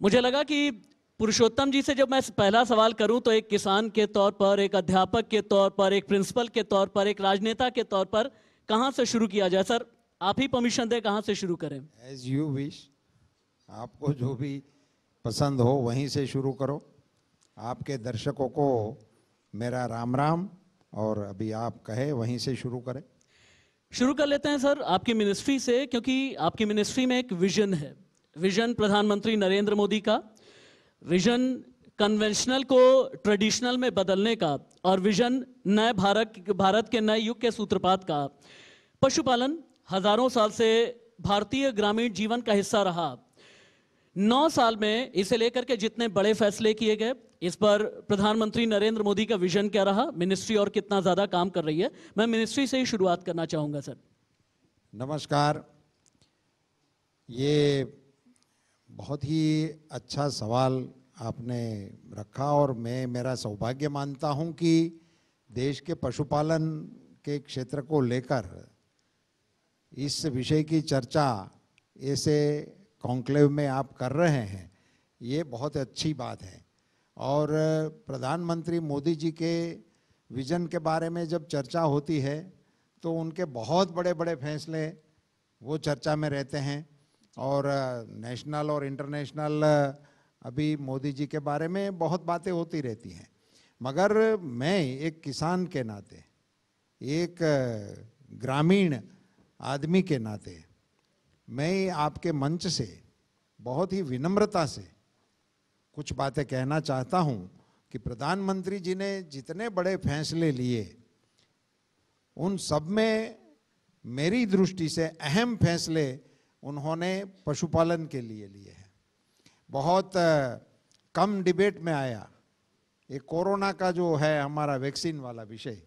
मुझे लगा कि पुरुषोत्तम जी से जब मैं पहला सवाल करूं तो एक किसान के तौर पर, एक अध्यापक के तौर पर, एक प्रिंसिपल के तौर पर, एक राजनेता के तौर पर कहां से शुरू किया जाए? सर आप ही परमिशन दें, कहां से शुरू करें? एज यू विश, आपको जो भी पसंद हो वहीं से शुरू करो। आपके दर्शकों को मेरा राम राम, और अभी आप कहे वहीं से शुरू करें। शुरू कर लेते हैं सर आपकी मिनिस्ट्री से, क्योंकि आपकी मिनिस्ट्री में एक विजन है। विजन प्रधानमंत्री नरेंद्र मोदी का, विजन कन्वेंशनल को ट्रेडिशनल में बदलने का, और विजन नए भारत के नए युग के सूत्रपात का। पशुपालन हजारों साल से भारतीय ग्रामीण जीवन का हिस्सा रहा। 9 साल में इसे लेकर के जितने बड़े फैसले किए गए, इस पर प्रधानमंत्री नरेंद्र मोदी का विजन क्या रहा, मिनिस्ट्री और कितना ज्यादा काम कर रही है, मैं मिनिस्ट्री से ही शुरुआत करना चाहूंगा सर। नमस्कार। ये बहुत ही अच्छा सवाल आपने रखा, और मैं मेरा सौभाग्य मानता हूं कि देश के पशुपालन के क्षेत्र को लेकर इस विषय की चर्चा ऐसे कॉन्क्लेव में आप कर रहे हैं, ये बहुत अच्छी बात है। और प्रधानमंत्री मोदी जी के विजन के बारे में जब चर्चा होती है तो उनके बहुत बड़े बड़े फैसले वो चर्चा में रहते हैं, और नेशनल और इंटरनेशनल अभी मोदी जी के बारे में बहुत बातें होती रहती हैं। मगर मैं एक किसान के नाते, एक ग्रामीण आदमी के नाते, मैं आपके मंच से बहुत ही विनम्रता से कुछ बातें कहना चाहता हूं कि प्रधानमंत्री जी ने जितने बड़े फैसले लिए, उन सब में मेरी दृष्टि से अहम फैसले उन्होंने पशुपालन के लिए लिए हैं। बहुत कम डिबेट में आया ये कोरोना का जो है हमारा वैक्सीन वाला विषय,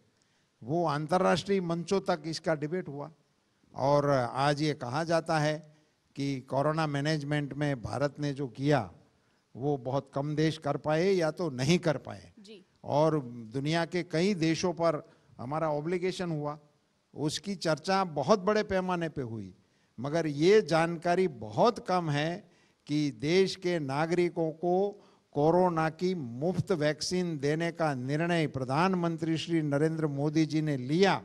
वो अंतर्राष्ट्रीय मंचों तक इसका डिबेट हुआ, और आज ये कहा जाता है कि कोरोना मैनेजमेंट में भारत ने जो किया वो बहुत कम देश कर पाए या तो नहीं कर पाए जी। और दुनिया के कई देशों पर हमारा ऑब्लिगेशन हुआ, उसकी चर्चा बहुत बड़े पैमाने पे हुई। मगर ये जानकारी बहुत कम है कि देश के नागरिकों को कोरोना की मुफ्त वैक्सीन देने का निर्णय प्रधानमंत्री श्री नरेंद्र मोदी जी ने लिया।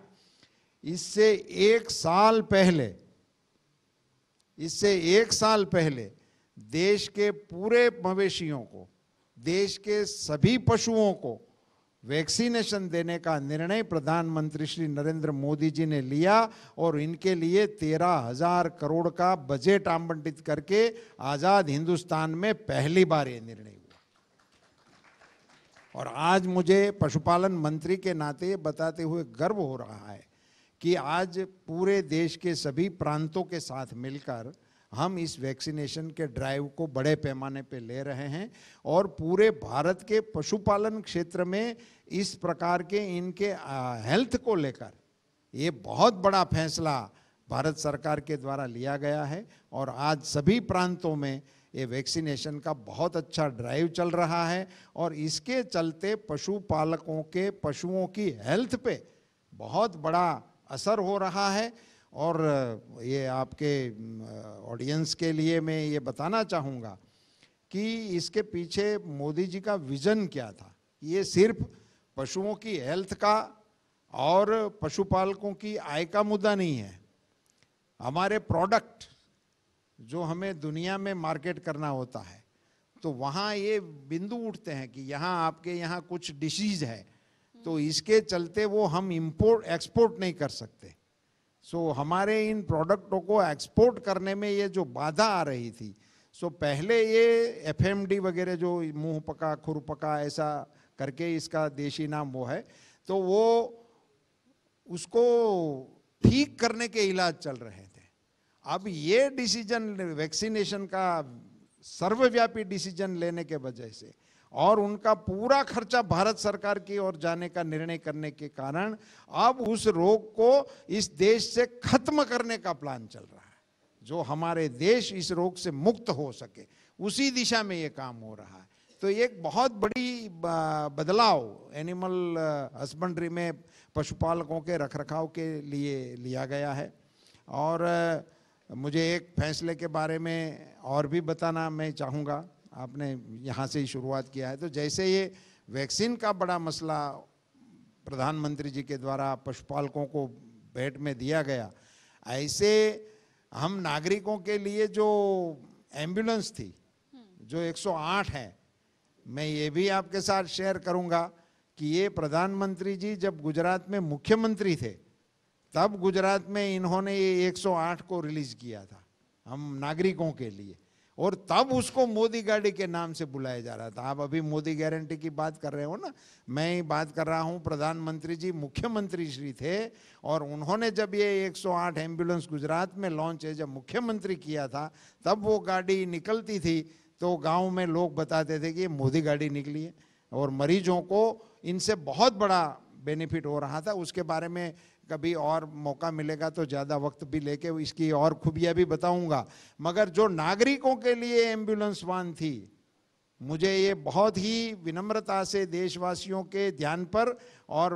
इससे एक साल पहले देश के पूरे मवेशियों को, देश के सभी पशुओं को वैक्सीनेशन देने का निर्णय प्रधानमंत्री श्री नरेंद्र मोदी जी ने लिया, और इनके लिए 13,000 करोड़ का बजट आवंटित करके आजाद हिंदुस्तान में पहली बार ये निर्णय हुआ। और आज मुझे पशुपालन मंत्री के नाते बताते हुए गर्व हो रहा है कि आज पूरे देश के सभी प्रांतों के साथ मिलकर हम इस वैक्सीनेशन के ड्राइव को बड़े पैमाने पे ले रहे हैं, और पूरे भारत के पशुपालन क्षेत्र में इस प्रकार के इनके हेल्थ को लेकर ये बहुत बड़ा फैसला भारत सरकार के द्वारा लिया गया है। और आज सभी प्रांतों में ये वैक्सीनेशन का बहुत अच्छा ड्राइव चल रहा है, और इसके चलते पशुपालकों के पशुओं की हेल्थ पे बहुत बड़ा असर हो रहा है। और ये आपके ऑडियंस के लिए मैं ये बताना चाहूँगा कि इसके पीछे मोदी जी का विज़न क्या था। ये सिर्फ पशुओं की हेल्थ का और पशुपालकों की आय का मुद्दा नहीं है। हमारे प्रोडक्ट जो हमें दुनिया में मार्केट करना होता है, तो वहाँ ये बिंदु उठते हैं कि यहाँ आपके यहाँ कुछ डिसीज़ है, तो इसके चलते वो हम इंपोर्ट एक्सपोर्ट नहीं कर सकते। सो हमारे इन प्रोडक्टों को एक्सपोर्ट करने में ये जो बाधा आ रही थी, सो पहले ये एफएमडी वगैरह जो मुंह पका खुर पका ऐसा करके इसका देशी नाम वो है, तो वो उसको ठीक करने के इलाज चल रहे थे। अब ये डिसीजन वैक्सीनेशन का सर्वव्यापी डिसीजन लेने के वजह से और उनका पूरा खर्चा भारत सरकार की ओर जाने का निर्णय करने के कारण अब उस रोग को इस देश से खत्म करने का प्लान चल रहा है, जो हमारे देश इस रोग से मुक्त हो सके, उसी दिशा में ये काम हो रहा है। तो एक बहुत बड़ी बदलाव एनिमल हस्बेंड्री में पशुपालकों के रखरखाव के लिए लिया गया है। और मुझे एक फैसले के बारे में और भी बताना मैं चाहूँगा आपने यहाँ से ही शुरुआत किया है। तो जैसे ये वैक्सीन का बड़ा मसला प्रधानमंत्री जी के द्वारा पशुपालकों को भेंट में दिया गया, ऐसे हम नागरिकों के लिए जो एम्बुलेंस थी, जो 108 है, मैं ये भी आपके साथ शेयर करूंगा कि ये प्रधानमंत्री जी जब गुजरात में मुख्यमंत्री थे तब गुजरात में इन्होंने ये 108 को रिलीज किया था हम नागरिकों के लिए, और तब उसको मोदी गाड़ी के नाम से बुलाया जा रहा था। आप अभी मोदी गारंटी की बात कर रहे हो ना, मैं बात कर रहा हूं प्रधानमंत्री जी मुख्यमंत्री श्री थे और उन्होंने जब ये 108 एम्बुलेंस गुजरात में लॉन्च है जब मुख्यमंत्री किया था, तब वो गाड़ी निकलती थी तो गांव में लोग बताते थे कि ये मोदी गाड़ी निकली है और मरीजों को इनसे बहुत बड़ा बेनिफिट हो रहा था। उसके बारे में कभी और मौका मिलेगा तो ज़्यादा वक्त भी लेके इसकी और खूबियाँ भी बताऊंगा। मगर जो नागरिकों के लिए एम्बुलेंस वाहन थी, मुझे ये बहुत ही विनम्रता से देशवासियों के ध्यान पर और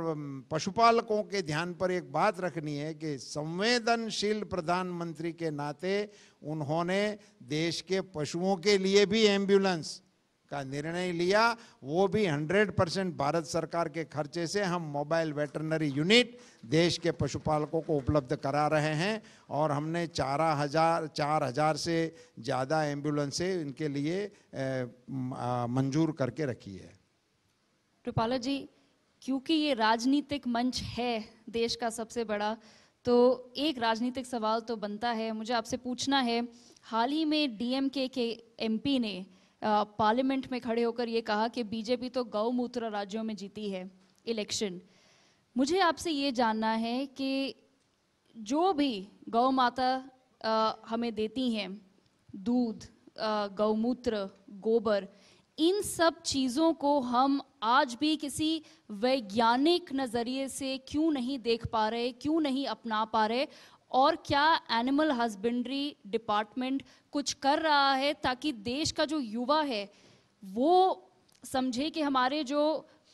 पशुपालकों के ध्यान पर एक बात रखनी है कि संवेदनशील प्रधानमंत्री के नाते उन्होंने देश के पशुओं के लिए भी एम्बुलेंस का निर्णय लिया, वो भी 100% भारत सरकार के खर्चे से हम मोबाइल वेटरनरी यूनिट देश के पशुपालकों को उपलब्ध करा रहे हैं और हमने 4,000 से ज़्यादा एम्बुलेंसें इनके लिए मंजूर करके रखी है। कृपाला जी, क्योंकि ये राजनीतिक मंच है देश का सबसे बड़ा, तो एक राजनीतिक सवाल तो बनता है, मुझे आपसे पूछना है, हाल ही में डीएमके के एमपी ने पार्लियामेंट में खड़े होकर ये कहा कि बीजेपी तो गौमूत्र राज्यों में जीती है इलेक्शन। मुझे आपसे ये जानना है कि जो भी गौ माता हमें देती हैं, दूध, गौमूत्र, गोबर, इन सब चीज़ों को हम आज भी किसी वैज्ञानिक नज़रिए से क्यों नहीं देख पा रहे, क्यों नहीं अपना पा रहे, और क्या एनिमल हस्बेंड्री डिपार्टमेंट कुछ कर रहा है ताकि देश का जो युवा है वो समझे कि हमारे जो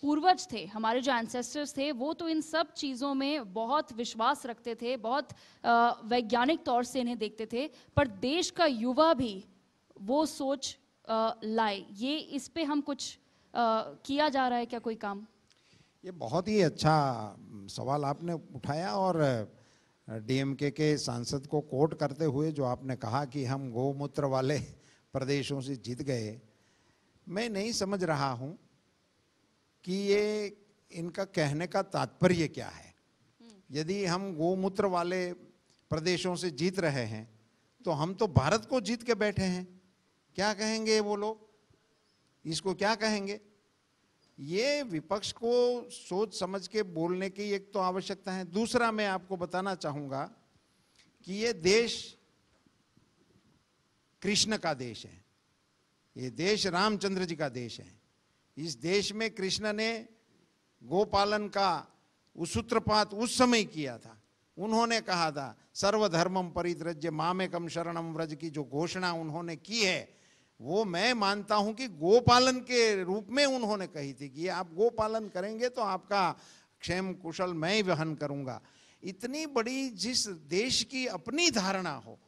पूर्वज थे, हमारे जो एंसेस्टर्स थे, वो तो इन सब चीज़ों में बहुत विश्वास रखते थे, बहुत वैज्ञानिक तौर से इन्हें देखते थे, पर देश का युवा भी वो सोच लाए। ये इस पे हम कुछ किया जा रहा है क्या, कोई काम? ये बहुत ही अच्छा सवाल आपने उठाया और डीएमके के सांसद को कोट करते हुए जो आपने कहा कि हम गौमूत्र वाले प्रदेशों से जीत गए, मैं नहीं समझ रहा हूं कि ये इनका कहने का तात्पर्य क्या है। यदि हम गौमूत्र वाले प्रदेशों से जीत रहे हैं तो हम तो भारत को जीत के बैठे हैं, क्या कहेंगे वो लोग, इसको क्या कहेंगे? ये विपक्ष को सोच समझ के बोलने की एक तो आवश्यकता है। दूसरा, मैं आपको बताना चाहूंगा कि ये देश कृष्ण का देश है, ये देश रामचंद्र जी का देश है। इस देश में कृष्ण ने गोपालन का सूत्रपात उस समय किया था। उन्होंने कहा था सर्वधर्मम परित्यज्य मामेकम शरणम व्रज की जो घोषणा उन्होंने की है, वो मैं मानता हूं कि गोपालन के रूप में उन्होंने कही थी कि आप गोपालन करेंगे तो आपका क्षेम कुशल मैं ही वहन करूंगा। इतनी बड़ी जिस देश की अपनी धारणा हो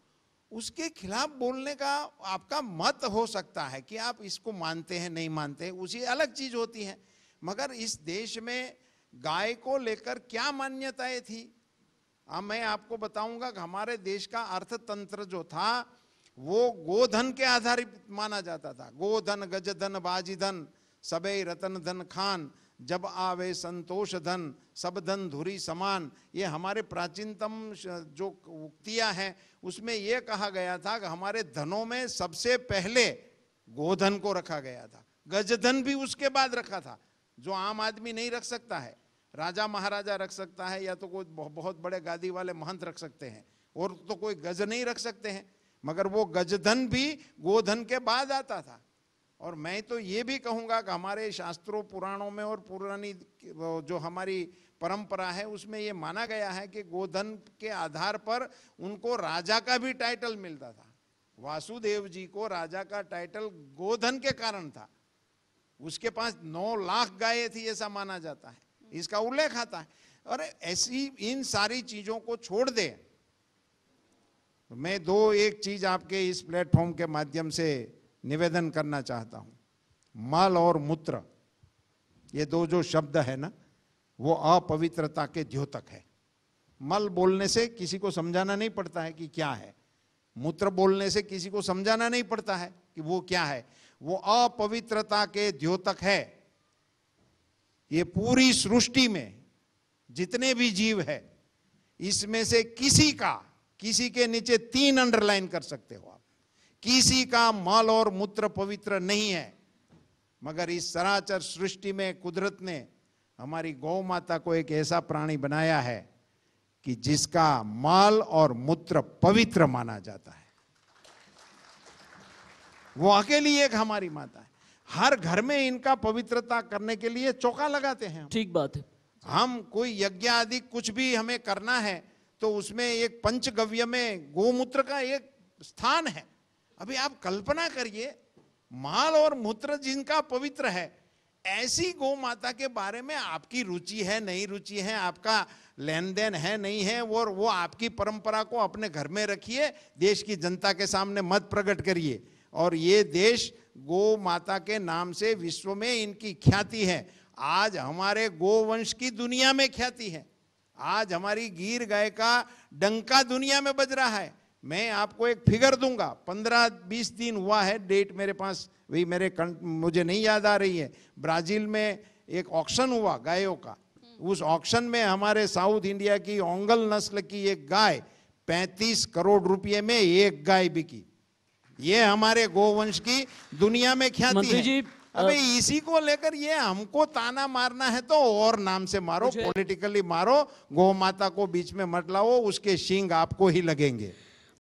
उसके खिलाफ बोलने का आपका मत हो सकता है कि आप इसको मानते हैं नहीं मानते हैं, उसी अलग चीज होती है। मगर इस देश में गाय को लेकर क्या मान्यताएं थी, मैं आपको बताऊंगा कि हमारे देश का अर्थतंत्र जो था वो गोधन के आधारित माना जाता था। गोधन गजधन बाजीधन सबे रतन धन खान, जब आवे संतोष धन सब धन धुरी समान। ये हमारे प्राचीनतम जो उक्तियां हैं उसमें ये कहा गया था कि हमारे धनों में सबसे पहले गोधन को रखा गया था, गजधन भी उसके बाद रखा था, जो आम आदमी नहीं रख सकता है। राजा महाराजा रख सकता है या तो कोई बहुत बड़े गादी वाले महंत रख सकते हैं, और तो कोई गज नहीं रख सकते हैं, मगर वो गजधन भी गोधन के बाद आता था। और मैं तो ये भी कहूँगा कि हमारे शास्त्रों पुराणों में और पुरानी जो हमारी परंपरा है उसमें ये माना गया है कि गोधन के आधार पर उनको राजा का भी टाइटल मिलता था। वासुदेव जी को राजा का टाइटल गोधन के कारण था। उसके पास 9 लाख गायें थी ऐसा माना जाता है, इसका उल्लेख आता है। और ऐसी इन सारी चीजों को छोड़ दे, मैं एक चीज आपके इस प्लेटफॉर्म के माध्यम से निवेदन करना चाहता हूं। मल और मूत्र, ये दो जो शब्द है ना, वो अपवित्रता के द्योतक है। मल बोलने से किसी को समझाना नहीं पड़ता है कि क्या है, मूत्र बोलने से किसी को समझाना नहीं पड़ता है कि वो क्या है। वो अपवित्रता के द्योतक है। ये पूरी सृष्टि में जितने भी जीव है, इसमें से किसी के नीचे 3 अंडरलाइन कर सकते हो आप, किसी का मल और मूत्र पवित्र नहीं है। मगर इस सराचर सृष्टि में कुदरत ने हमारी गौ माता को एक ऐसा प्राणी बनाया है कि जिसका मल और मूत्र पवित्र माना जाता है। वो अकेली एक हमारी माता है। हर घर में इनका पवित्रता करने के लिए चौका लगाते हैं। ठीक बात है। हम कोई यज्ञ आदि कुछ भी हमें करना है तो उसमें एक पंचगव्य में गोमूत्र का एक स्थान है। अभी आप कल्पना करिए, माल और मूत्र जिनका पवित्र है, ऐसी गौ माता के बारे में आपकी रुचि है नहीं रुचि है, आपका लेन देन है नहीं है, और वो आपकी परंपरा को अपने घर में रखिए, देश की जनता के सामने मत प्रकट करिए। और ये देश गौ माता के नाम से विश्व में इनकी ख्याति है। आज हमारे गोवंश की दुनिया में ख्याति है। आज हमारी गीर गाय का डंका दुनिया में बज रहा है। मैं आपको एक फिगर दूंगा, 15-20 दिन हुआ है, डेट मेरे पास वही मुझे नहीं याद आ रही है। ब्राजील में एक ऑक्शन हुआ गायों का। उस ऑक्शन में हमारे साउथ इंडिया की ओंगल नस्ल की एक गाय 35 करोड़ रुपए में एक गाय बिकी। ये हमारे गोवंश की दुनिया में ख्याति है। अबे इसी को लेकर ये हमको ताना मारना है तो और नाम से मारो, पॉलिटिकली मारो, गौ माता को बीच में मत लाओ, उसके सींग आपको ही लगेंगे।